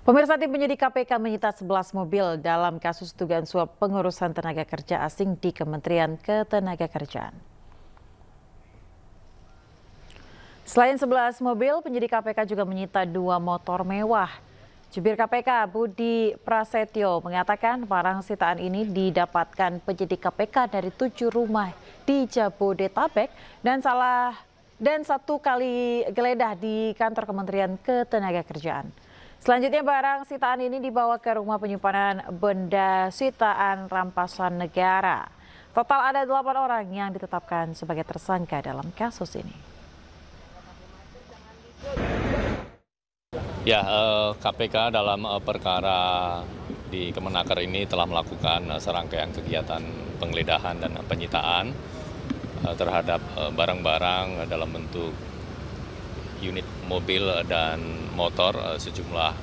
Pemirsa, tim penyidik KPK menyita 11 mobil dalam kasus dugaan suap pengurusan tenaga kerja asing di Kementerian Ketenagakerjaan. Selain 11 mobil, penyidik KPK juga menyita 2 motor mewah. Jubir KPK Budi Prasetyo mengatakan barang sitaan ini didapatkan penyidik KPK dari 7 rumah di Jabodetabek dan 1 kali geledah di kantor Kementerian Ketenagakerjaan. Selanjutnya barang sitaan ini dibawa ke rumah penyimpanan benda sitaan rampasan negara. Total ada 8 orang yang ditetapkan sebagai tersangka dalam kasus ini. Ya, KPK dalam perkara di Kemenaker ini telah melakukan serangkaian kegiatan penggeledahan dan penyitaan terhadap barang-barang dalam bentuk unit mobil dan motor sejumlah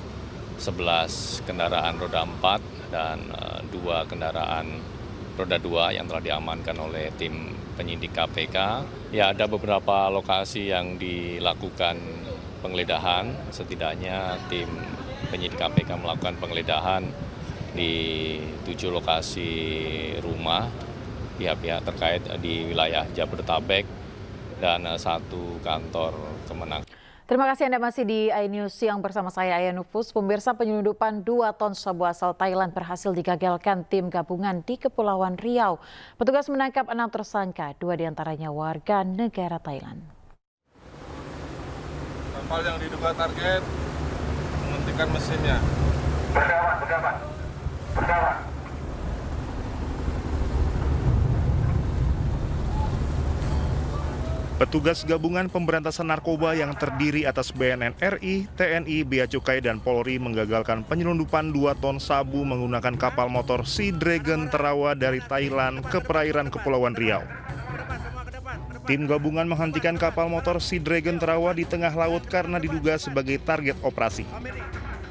11 kendaraan roda 4 dan 2 kendaraan roda 2 yang telah diamankan oleh tim penyidik KPK. Ya, ada beberapa lokasi yang dilakukan penggeledahan, setidaknya tim penyidik KPK melakukan penggeledahan di 7 lokasi rumah pihak-pihak terkait di wilayah Jabodetabek dan 1 kantor Kemenang. Terima kasih Anda masih di iNews Siang bersama saya Aya Nufus. Pemirsa, penyelundupan 2 ton sabu asal Thailand berhasil digagalkan tim gabungan di Kepulauan Riau. Petugas menangkap 6 tersangka, 2 diantaranya warga negara Thailand. Kapal yang diduga target menghentikan mesinnya. Berkawan. Petugas gabungan pemberantasan narkoba yang terdiri atas BNN RI, TNI, Bea Cukai, dan Polri menggagalkan penyelundupan 2 ton sabu menggunakan kapal motor Sea Dragon Tarawa dari Thailand ke perairan Kepulauan Riau. Tim gabungan menghentikan kapal motor Sea Dragon Tarawa di tengah laut karena diduga sebagai target operasi.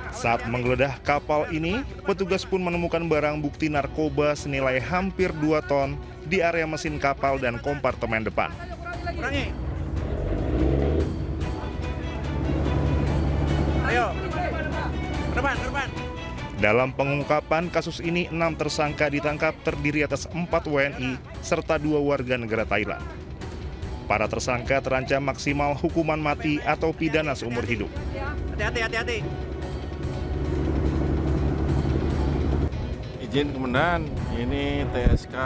Saat menggeledah kapal ini, petugas pun menemukan barang bukti narkoba senilai hampir 2 ton di area mesin kapal dan kompartemen depan. Ayo, depan. Dalam pengungkapan kasus ini, 6 tersangka ditangkap terdiri atas 4 WNI serta 2 warga negara Thailand. Para tersangka terancam maksimal hukuman mati atau pidana seumur hidup. Hati-hati. Izin kemenangan, ini TSK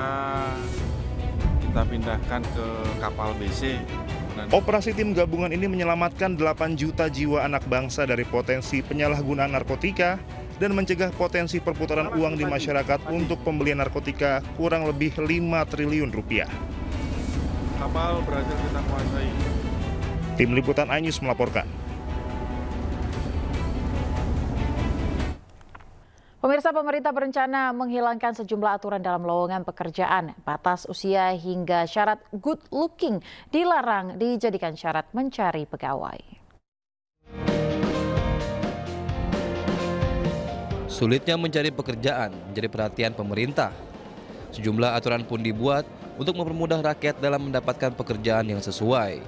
kita pindahkan ke kapal BC. Operasi tim gabungan ini menyelamatkan 8 juta jiwa anak bangsa dari potensi penyalahgunaan narkotika dan mencegah potensi perputaran uang di masyarakat untuk pembelian narkotika kurang lebih 5 triliun rupiah. Kapal berhasil kita kuasai. Tim Liputan iNews melaporkan. Pemirsa, pemerintah berencana menghilangkan sejumlah aturan dalam lowongan pekerjaan. Batas usia hingga syarat good looking dilarang dijadikan syarat mencari pegawai. Sulitnya mencari pekerjaan menjadi perhatian pemerintah. Sejumlah aturan pun dibuat untuk mempermudah rakyat dalam mendapatkan pekerjaan yang sesuai.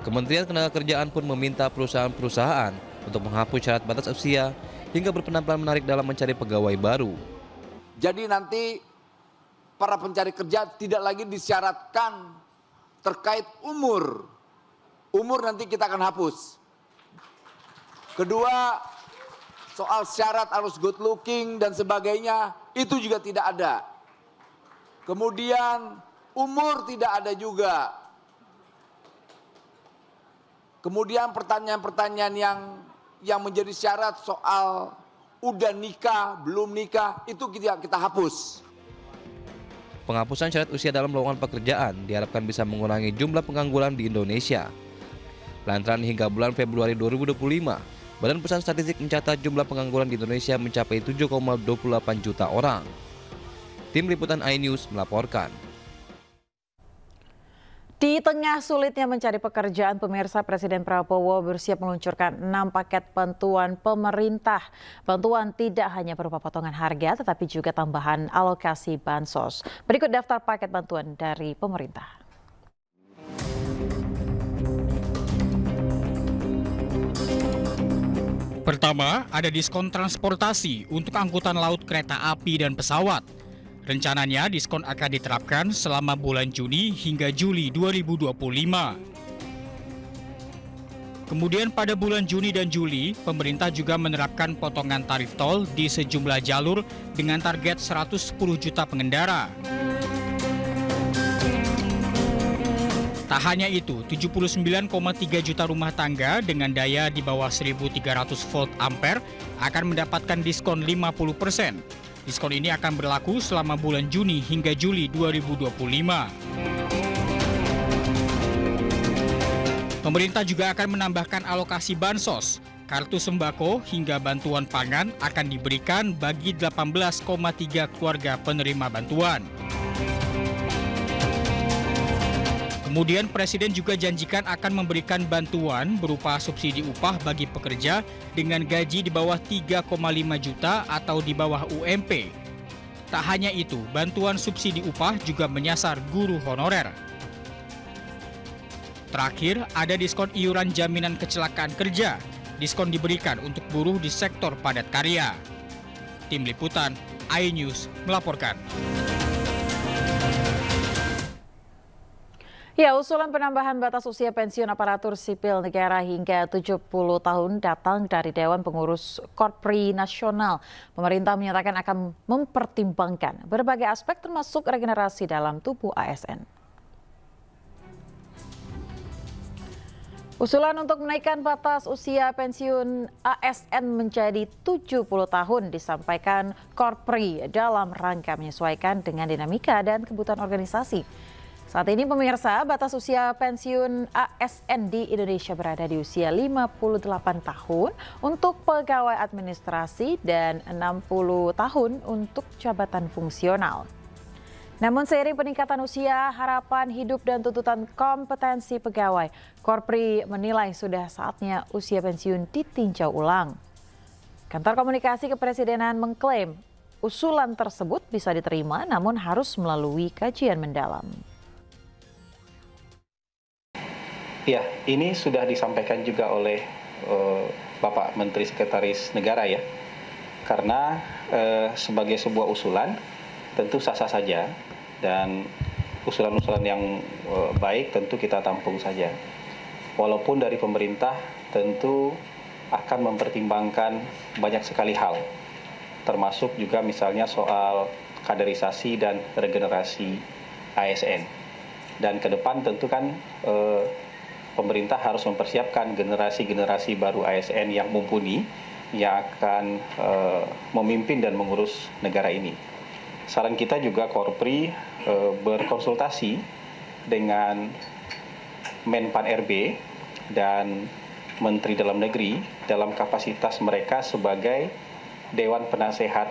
Kementerian Ketenagakerjaan pun meminta perusahaan-perusahaan untuk menghapus syarat batas usia hingga berpenampilan menarik dalam mencari pegawai baru. Jadi nanti para pencari kerja tidak lagi disyaratkan terkait umur. Umur nanti kita akan hapus. Kedua, soal syarat harus good looking dan sebagainya, itu juga tidak ada. Kemudian umur tidak ada juga. Kemudian pertanyaan-pertanyaan yang menjadi syarat soal udah nikah, belum nikah, itu kita hapus. Penghapusan syarat usia dalam lowongan pekerjaan diharapkan bisa mengurangi jumlah pengangguran di Indonesia. Lantaran hingga bulan Februari 2025, Badan Pusat Statistik mencatat jumlah pengangguran di Indonesia mencapai 7,28 juta orang. Tim Liputan iNews melaporkan. Di tengah sulitnya mencari pekerjaan, pemirsa, Presiden Prabowo bersiap meluncurkan 6 paket bantuan pemerintah. Bantuan tidak hanya berupa potongan harga, tetapi juga tambahan alokasi bansos. Berikut daftar paket bantuan dari pemerintah. Pertama, ada diskon transportasi untuk angkutan laut kereta api dan pesawat. Rencananya diskon akan diterapkan selama bulan Juni hingga Juli 2025. Kemudian pada bulan Juni dan Juli, pemerintah juga menerapkan potongan tarif tol di sejumlah jalur dengan target 110 juta pengendara. Tak hanya itu, 79,3 juta rumah tangga dengan daya di bawah 1.300 volt ampere akan mendapatkan diskon 50%. Diskon ini akan berlaku selama bulan Juni hingga Juli 2025. Pemerintah juga akan menambahkan alokasi bansos, kartu sembako hingga bantuan pangan akan diberikan bagi 18,3 keluarga penerima bantuan. Kemudian Presiden juga janjikan akan memberikan bantuan berupa subsidi upah bagi pekerja dengan gaji di bawah 3,5 juta atau di bawah UMP. Tak hanya itu, bantuan subsidi upah juga menyasar guru honorer. Terakhir, ada diskon iuran jaminan kecelakaan kerja. Diskon diberikan untuk buruh di sektor padat karya. Tim Liputan, iNews melaporkan. Ya, usulan penambahan batas usia pensiun aparatur sipil negara hingga 70 tahun datang dari Dewan Pengurus Korpri Nasional. Pemerintah menyatakan akan mempertimbangkan berbagai aspek termasuk regenerasi dalam tubuh ASN. Usulan untuk menaikkan batas usia pensiun ASN menjadi 70 tahun disampaikan Korpri dalam rangka menyesuaikan dengan dinamika dan kebutuhan organisasi. Saat ini pemirsa, batas usia pensiun ASN di Indonesia berada di usia 58 tahun untuk pegawai administrasi dan 60 tahun untuk jabatan fungsional. Namun seiring peningkatan usia, harapan hidup dan tuntutan kompetensi pegawai, Korpri menilai sudah saatnya usia pensiun ditinjau ulang. Kantor Komunikasi Kepresidenan mengklaim usulan tersebut bisa diterima namun harus melalui kajian mendalam. Ya, ini sudah disampaikan juga oleh Bapak Menteri Sekretaris Negara ya. Karena sebagai sebuah usulan tentu sah-sah saja dan usulan-usulan yang baik tentu kita tampung saja. Walaupun dari pemerintah tentu akan mempertimbangkan banyak sekali hal. Termasuk juga misalnya soal kaderisasi dan regenerasi ASN. Dan ke depan tentu kan pemerintah harus mempersiapkan generasi-generasi baru ASN yang mumpuni yang akan memimpin dan mengurus negara ini. Saran kita juga Korpri berkonsultasi dengan Menpan RB dan Menteri Dalam Negeri dalam kapasitas mereka sebagai Dewan Penasehat